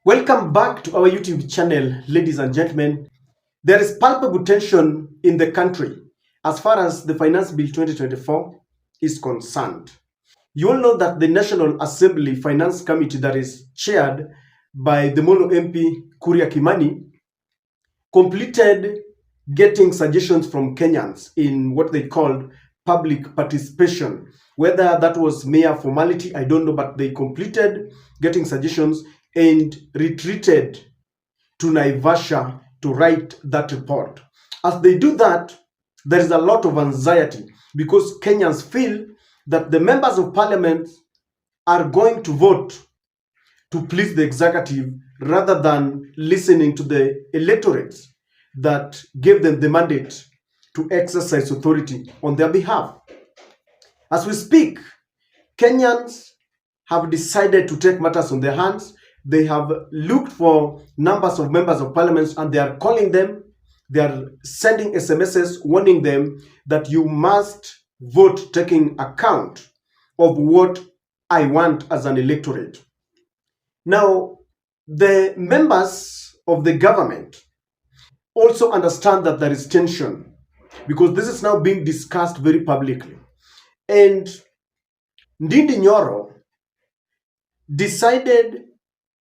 Welcome back to our YouTube channel, ladies and gentlemen. There is palpable tension in the country as far as the Finance Bill 2024 is concerned. You all know that the National Assembly Finance Committee that is chaired by the Molo MP Kuria Kimani completed getting suggestions from Kenyans in what they called public participation. Whether that was mere formality, I don't know, but they completed getting suggestions and retreated to Naivasha to write that report. As they do that, there is a lot of anxiety because Kenyans feel that the members of parliament are going to vote to please the executive rather than listening to the electorates that gave them the mandate to exercise authority on their behalf. As we speak, Kenyans have decided to take matters on their hands. They have looked for numbers of members of parliament and they are calling them. They are sending SMSs warning them that you must vote taking account of what I want as an electorate. Now, the members of the government also understand that there is tension because this is now being discussed very publicly. And Ndindi Nyoro decided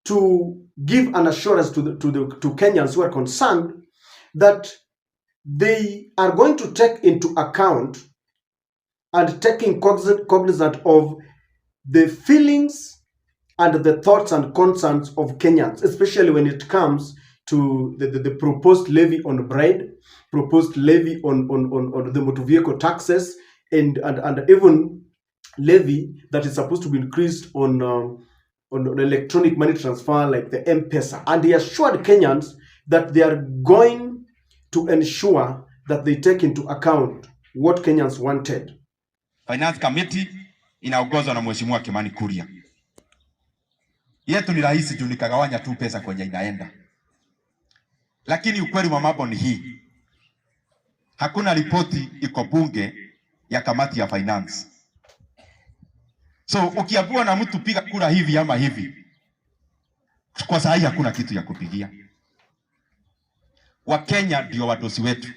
to give an assurance to Kenyans who are concerned that they are going to take into account and taking cognizance of the feelings and the thoughts and concerns of Kenyans, especially when it comes to the proposed levy on bread, proposed levy on the motor vehicle taxes, and even levy that is supposed to be increased on electronic money transfer like the M-Pesa. And he assured Kenyans that they are going to ensure that they take into account what Kenyans wanted. Finance Committee inaongozwa na Mheshimiwa Kimani Kuria. Yetu ni rahisi tu nikagawanya tu pesa kwenye inaenda. Lakini ukweli wa mambo ni hii. Hakuna ripoti iko bunge ya kamati ya finance. So ukiambiwa na mtu piga kura hivi ama hivi, kwa sahihi hakuna kitu ya kupigia. Wakenya ndio wadosi wetu.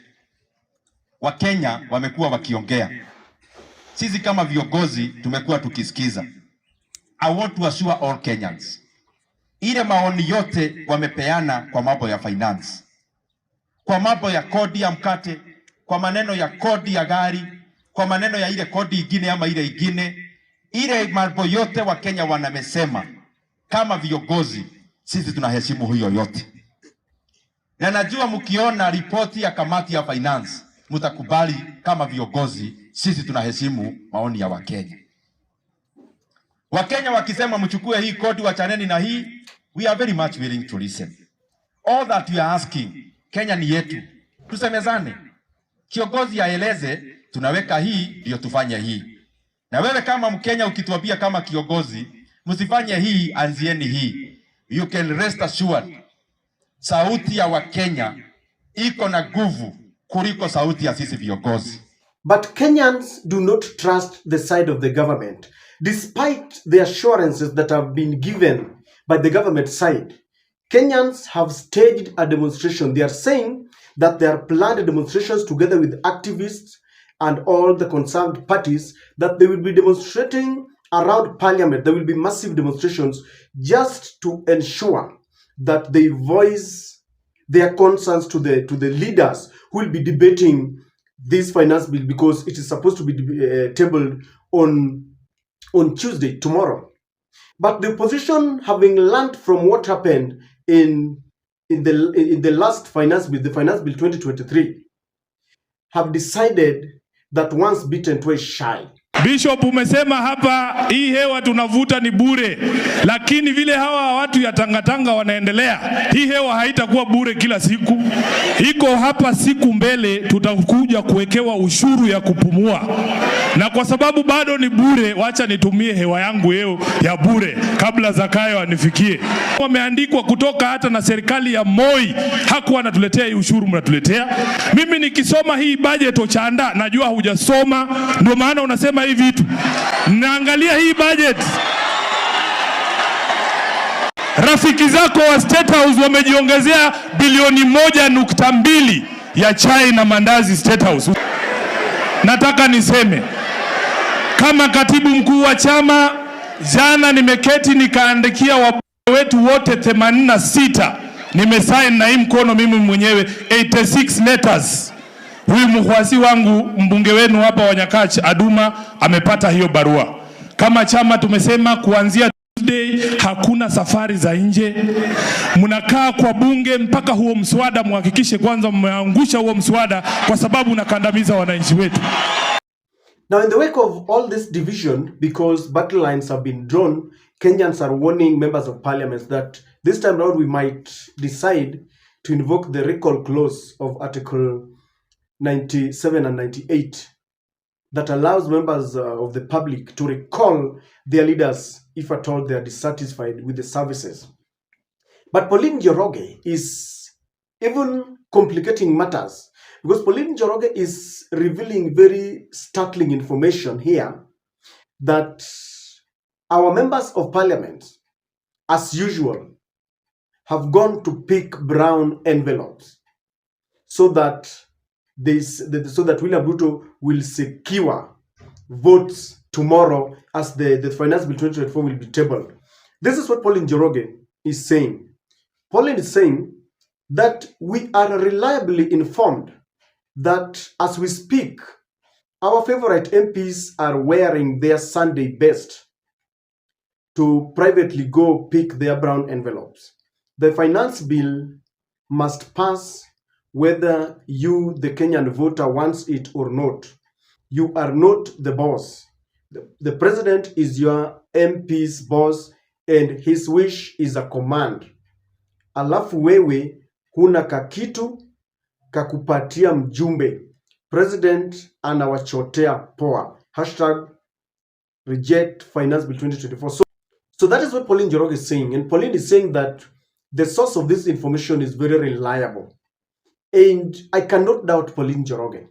Wakenya wamekuwa wakiongea. Sisi kama viongozi tumekuwa tukisikiza. I want to assure all Kenyans. Ile maoni yote wamepeana kwa mambo ya finance. Kwa mambo ya kodi ya mkate, kwa maneno ya kodi ya gari, kwa maneno ya ile kodi ingine ama ile ingine. Ile mambo yote wa Kenya wanamesema kama viongozi sisi tunaheshimu hiyo yote. Na najua mkiona ripoti ya kamati ya finance mtakubali kama viongozi sisi tunaheshimu maoni ya Wakenya. Wakenya wakisema mchukue hii kodi wachaneni na hii, we are very much willing to listen. All that we are asking, Kenya ni yetu. Tusemezane. Kiongozi aeleze tunaweka hii ndio tufanye hii. Na wewe kama Mkenya ukituambia kama kiongozi, msifanye hii, anzieni hii. You can rest assured, sauti ya Wakenya iko na nguvu kuliko sauti ya sisi viongozi. But Kenyans do not trust the side of the government. Despite the assurances that have been given by the government side, Kenyans have staged a demonstration. They are saying that there are planned demonstrations together with activists and all the concerned parties, that they will be demonstrating around parliament. There will be massive demonstrations just to ensure that they voice their concerns to the leaders who will be debating this finance bill, because it is supposed to be tabled on Tuesday, tomorrow. But the opposition, having learned from what happened in the last finance bill, the finance bill 2023, have decided that once bitten twice shy. Bishop, umesema hapa hii hewa tunavuta ni bure, lakini vile hawa watu ya tangatanga wanaendelea, hii hewa haitakuwa bure kila siku. Iko hapa siku mbele tutakuja kuwekewa ushuru ya kupumua. Na kwa sababu bado ni bure, wacha nitumie hewa yangu yeo ya bure kabla Zakayo anifikie. Wameandikwa kutoka hata na serikali ya Moi, hakuwa anatuletea hii ushuru mnatuletea. Mimi nikisoma hii budget ochanda, najua hujasoma, ndio maana unasema hivi vitu. Naangalia hii budget. Rafiki zako wa State House wamejiongezea bilioni 1.2 ya chai na mandazi State House. Nataka niseme kama katibu mkuu wa chama, jana nimeketi nikaandikia wabunge wetu wote 86, nimesign na hii mkono mimi mwenyewe 86 letters. Huyu mkwasi wangu mbunge wenu hapa wa Nyakach Aduma amepata hiyo barua. Kama chama tumesema kuanzia Tuesday hakuna safari za nje. Mnakaa kwa bunge mpaka huo mswada muhakikishe kwanza mmeangusha huo mswada, kwa sababu unakandamiza wananchi wetu. Now, in the wake of all this division, because battle lines have been drawn, Kenyans are warning members of parliament that this time around we might decide to invoke the recall clause of Article 97 and 98 that allows members of the public to recall their leaders if at all they are dissatisfied with the services. But Pauline Njoroge is even complicating matters, because Pauline Njoroge is revealing very startling information here that our members of parliament, as usual, have gone to pick brown envelopes so that William Ruto will secure votes tomorrow as the Finance Bill 2024 will be tabled. This is what Pauline Njoroge is saying. Pauline is saying that we are reliably informed that as we speak, our favorite MPs are wearing their Sunday best to privately go pick their brown envelopes. The finance bill must pass whether you, the Kenyan voter, wants it or not. You are not the boss. The president is your MP's boss and his wish is a command. Alafu wewe huna kakitu kakupatia mjumbe. President anawachotea poa. #reject Finance Bill 2024. So that is what Pauline Njoroge is saying. And Pauline is saying that the source of this information is very reliable. And I cannot doubt Pauline Njoroge,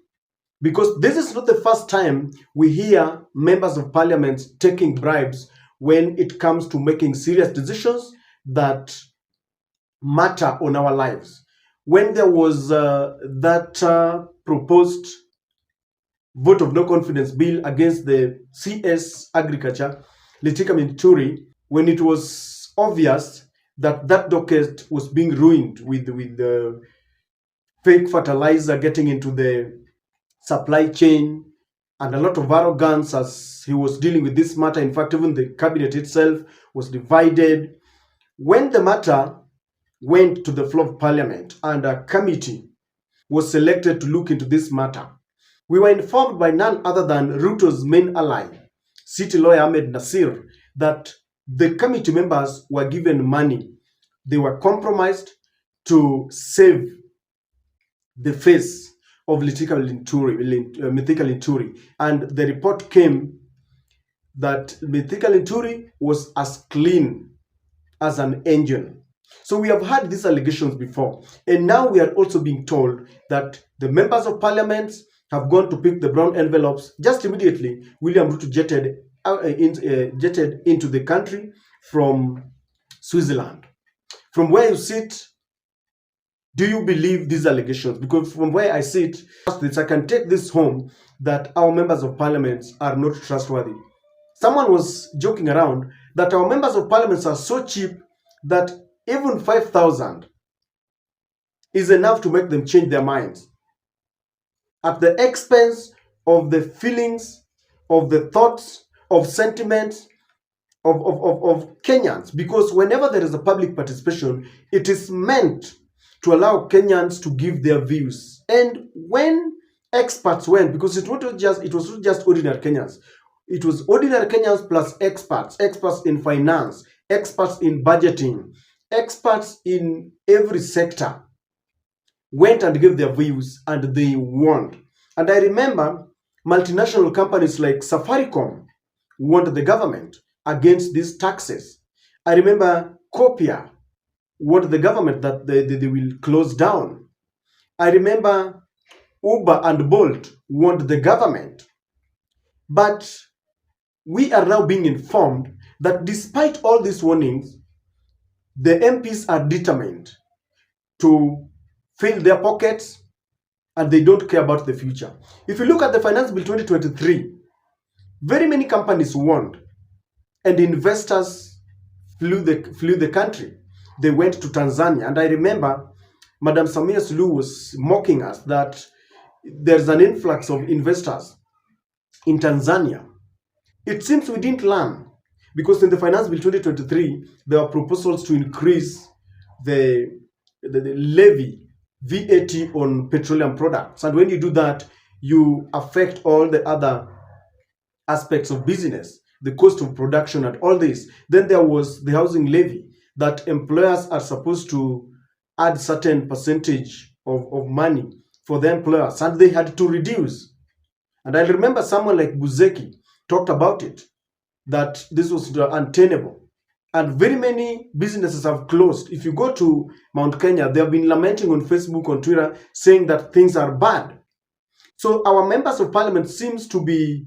because this is not the first time we hear members of parliament taking bribes when it comes to making serious decisions that matter on our lives. When there was that proposed vote of no confidence bill against the CS Agriculture, Litika Minturi, when it was obvious that that docket was being ruined with the fake fertilizer getting into the supply chain and a lot of arrogance as he was dealing with this matter. In fact, even the cabinet itself was divided. When the matter went to the floor of parliament and a committee was selected to look into this matter, we were informed by none other than Ruto's main ally, City Lawyer Ahmed Nasir, that the committee members were given money. They were compromised to save the face of Mythical Inturi. And the report came that Mythical Inturi was as clean as an angel. So we have had these allegations before. And now we are also being told that the members of parliament have gone to pick the brown envelopes. Just immediately, William Ruto jetted into the country from Switzerland. From where you sit, do you believe these allegations? Because from where I sit, I can take this home that our members of parliament are not trustworthy. Someone was joking around that our members of parliament are so cheap that even 5,000 is enough to make them change their minds, at the expense of the feelings, of the thoughts, of sentiments of Kenyans. Because whenever there is a public participation, it is meant to allow Kenyans to give their views. And when experts went, because it was not just ordinary Kenyans, it was ordinary Kenyans plus experts in finance, experts in budgeting, experts in every sector, went and gave their views and they won. And I remember multinational companies like Safaricom warned the government against these taxes. I remember Copia warned the government that they will close down. I remember Uber and Bolt warned the government. But we are now being informed that despite all these warnings, The MPs are determined to fill their pockets and they don't care about the future. If you look at the Finance Bill 2023, very many companies warned and investors flew the country. They went to Tanzania. And I remember Madam Samia Suluhu was mocking us that there's an influx of investors in Tanzania. It seems we didn't learn, because in the Finance Bill 2023, there are proposals to increase the levy, VAT on petroleum products. And when you do that, you affect all the other aspects of business, the cost of production and all this. Then there was the housing levy that employers are supposed to add certain percentage of money for the employers, and they had to reduce. And I remember someone like Buzeki talked about it, that this was untenable. And very many businesses have closed. If you go to Mount Kenya, they have been lamenting on Facebook, on Twitter, saying that things are bad. So our members of parliament seems to be,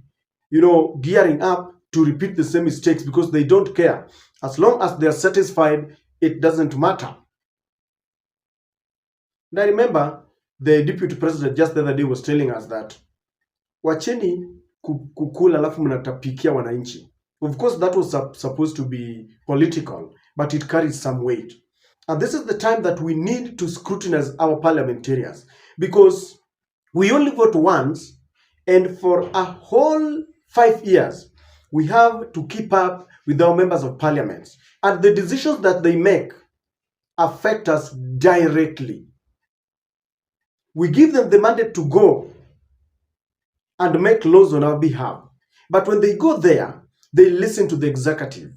gearing up to repeat the same mistakes because they don't care. As long as they are satisfied, it doesn't matter. And I remember the deputy president just the other day was telling us that wacheni kukula alafu mnatapikia wananchi. Of course, that was supposed to be political, but it carries some weight. And this is the time that we need to scrutinize our parliamentarians, because we only vote once, and for a whole 5 years, we have to keep up with our members of parliament. And the decisions that they make affect us directly. We give them the mandate to go and make laws on our behalf. But when they go there, they listen to the executive.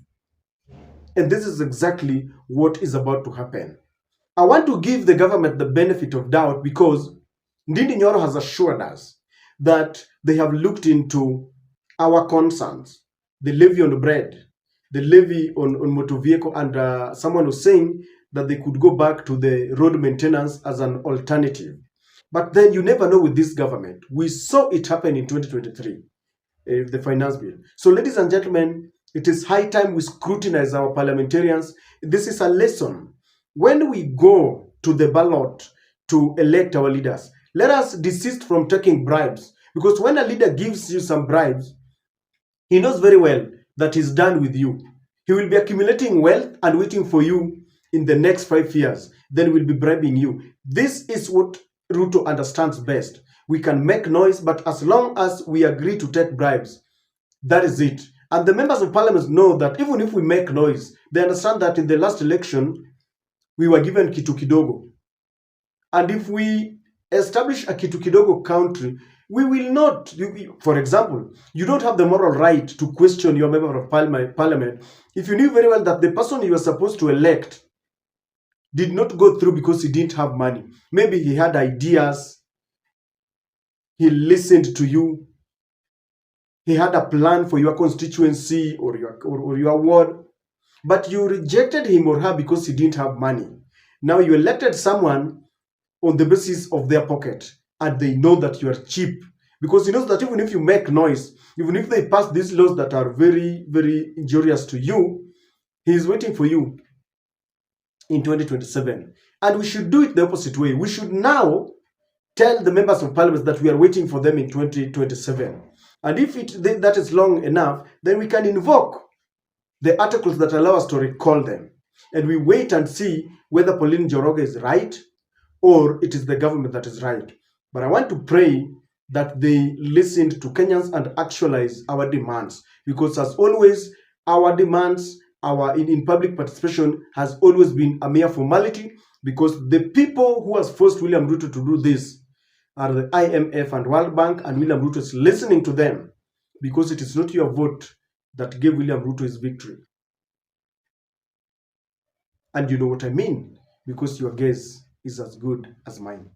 And this is exactly what is about to happen. I want to give the government the benefit of doubt, because Ndindi Nyoro has assured us that they have looked into our concerns, the levy on bread, the levy on motor vehicle, and someone was saying that they could go back to the road maintenance as an alternative. But then you never know with this government. We saw it happen in 2023, the finance bill. So ladies and gentlemen, it is high time we scrutinize our parliamentarians. This is a lesson. When we go to the ballot to elect our leaders, let us desist from taking bribes. Because when a leader gives you some bribes, he knows very well that he's done with you. He will be accumulating wealth and waiting for you in the next 5 years. Then will be bribing you. This is what Ruto understands best. We can make noise, but as long as we agree to take bribes, that is it. And the members of parliament know that even if we make noise, they understand that in the last election, we were given kitu kidogo. And if we establish a kitu kidogo country, we will not, for example, you don't have the moral right to question your member of parliament if you knew very well that the person you were supposed to elect did not go through because he didn't have money. Maybe he had ideas, he listened to you, he had a plan for your constituency or your ward, but you rejected him or her because he didn't have money. Now you elected someone on the basis of their pocket, and they know that you are cheap, because he knows that even if you make noise, even if they pass these laws that are very, very injurious to you, he is waiting for you in 2027. And we should do it the opposite way. We should now tell the members of parliament that we are waiting for them in 2027. And if that is long enough, then we can invoke the articles that allow us to recall them. And we wait and see whether Pauline Njoroge is right or it is the government that is right. But I want to pray that they listened to Kenyans and actualize our demands. Because as always, our demands, in public participation has always been a mere formality, because the people who has forced William Ruto to do this are the IMF and World Bank, and William Ruto is listening to them, because it is not your vote that gave William Ruto his victory. And you know what I mean, because your guess is as good as mine.